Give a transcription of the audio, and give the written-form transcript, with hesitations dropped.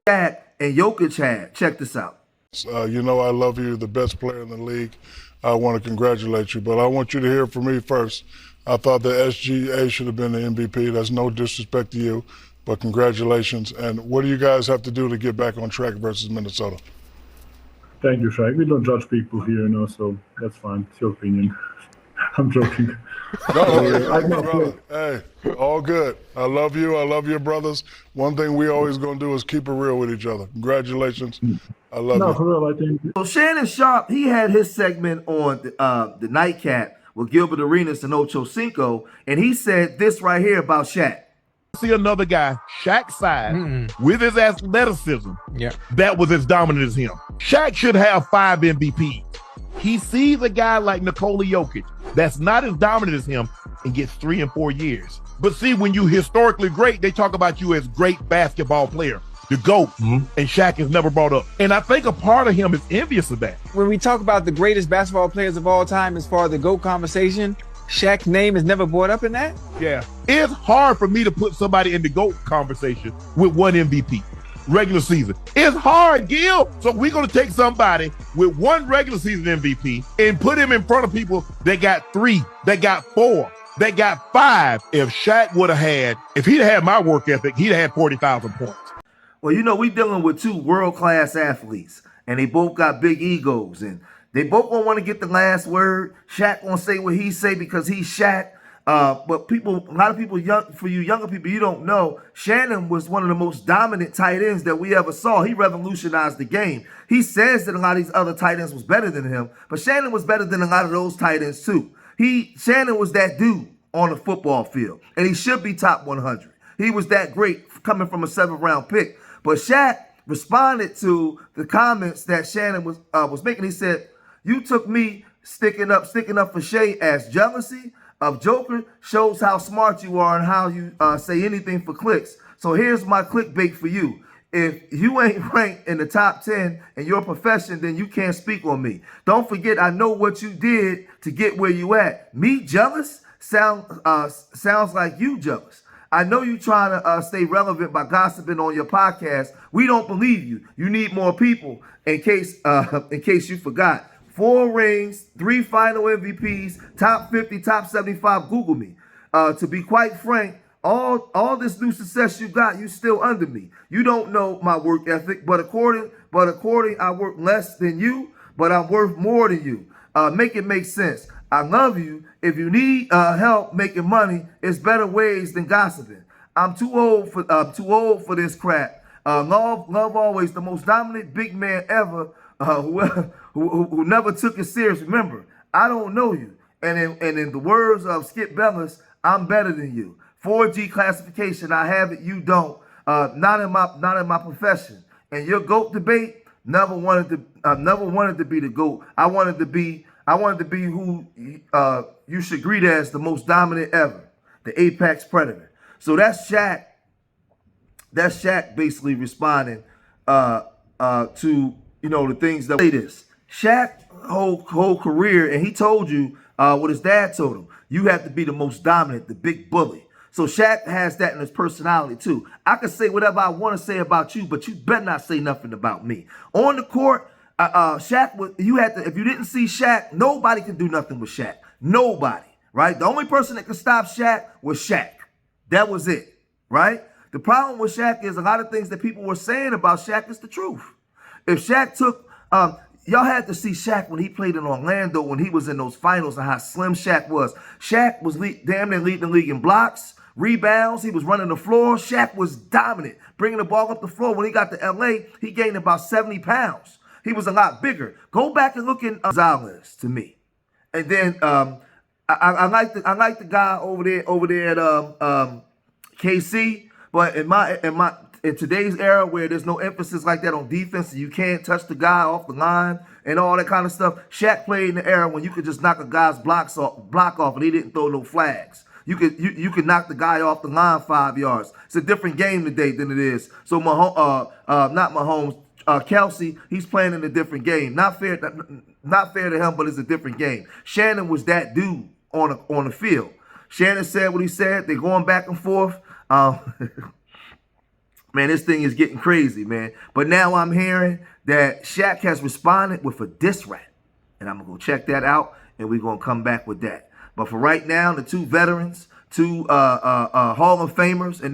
Shaq and Jokic had. Check this out. You know I love you, the best player in the league. I want to congratulate you, but I want you to hear from me first. I thought the SGA should have been the MVP. That's no disrespect to you, but congratulations. And what do you guys have to do to get back on track versus Minnesota? Thank you, Shaq. We don't judge people here, so that's fine. It's your opinion. I'm joking. No, hey, all good. I love you. I love your brothers. One thing we always going to do is keep it real with each other. Congratulations. I love you. For real, I think. So Shannon Sharpe, he had his segment on the Nightcap with Gilbert Arenas and Ocho Cinco, and he said this right here about Shaq. See another guy, Shaq's size, with his athleticism, that was as dominant as him. Shaq should have 5 MVPs. He sees a guy like Nikola Jokic that's not as dominant as him and gets 3 and 4 years. But see, when you historically great, they talk about you as great basketball player, the GOAT, and Shaq is never brought up. And I think a part of him is envious of that. When we talk about the greatest basketball players of all time as far as the GOAT conversation, Shaq's name is never brought up in that? Yeah. It's hard for me to put somebody in the GOAT conversation with 1 MVP. Regular season. It's hard, Gil. So we're going to take somebody with 1 regular season MVP and put him in front of people that got 3, that got 4, that got 5. If Shaq would have had, if he'd had my work ethic, he'd have had 40,000 points. Well, we dealing with 2 world-class athletes, and they both got big egos, and they both gonna want to get the last word. Shaq gonna say what he say because he's Shaq. But a lot of people, for you younger people, you don't know, Shannon was one of the most dominant tight ends that we ever saw. He revolutionized the game. He says that a lot of these other tight ends was better than him, but Shannon was better than a lot of those tight ends too. Shannon was that dude on the football field, and he should be top 100. He was that great coming from a 7th-round pick. But Shaq responded to the comments that Shannon was making. He said, "You took me sticking up for Shay as jealousy of Joker shows how smart you are and how you say anything for clicks. So here's my clickbait for you. If you ain't ranked in the top 10 in your profession, then you can't speak on me. Don't forget, I know what you did to get where you at. Me jealous? Sounds like you jealous. I know you trying to stay relevant by gossiping on your podcast. We don't believe you. You need more people in case you forgot. 4 rings, 3 final MVPs, top 50, top 75. Google me. To be quite frank, all this new success you got, you still under me. You don't know my work ethic, but according I work less than you, but I'm worth more than you. Make it make sense. I love you. If you need help making money, it's better ways than gossiping. I'm too old for this crap. Love always, the most dominant big man ever, who never took it serious. Remember, I don't know you. And in the words of Skip Bayless, I'm better than you. 4G classification, I have it, you don't. Not in my profession. And your GOAT debate, never wanted to be the GOAT. I wanted to be who you should greet as the most dominant ever, the apex predator. So that's Shaq. That's Shaq basically responding to the things that say this. Shaq whole career, and he told you what his dad told him. You have to be the most dominant, the big bully. So Shaq has that in his personality too. I can say whatever I want to say about you, but you better not say nothing about me. On the court, Shaq, if you didn't see Shaq, nobody can do nothing with Shaq. Nobody, right? The only person that could stop Shaq was Shaq. That was it, right? The problem with Shaq is a lot of things that people were saying about Shaq is the truth. If Shaq took, y'all had to see Shaq when he played in Orlando, when he was in those finals, and how slim Shaq was. Shaq was damn near leading the league in blocks, rebounds. He was running the floor. Shaq was dominant, bringing the ball up the floor. When he got to L.A., he gained about 70 pounds. He was a lot bigger. Go back and look in Gonzalez to me. And then I like the guy over there at KC, but in today's era where there's no emphasis like that on defense, and you can't touch the guy off the line and all that kind of stuff. Shaq played in the era when you could just knock a guy's block off and he didn't throw no flags. You could knock the guy off the line 5 yards. It's a different game today than it is. So not Mahomes, Kelsey, he's playing in a different game. Not fair to him, but it's a different game. Shannon was that dude on the field. Shannon said what he said. They're going back and forth. Man, this thing is getting crazy, man. But now I'm hearing that Shaq has responded with a diss rap. And I'm going to go check that out, and we're going to come back with that. But for right now, the two veterans, two Hall of Famers, and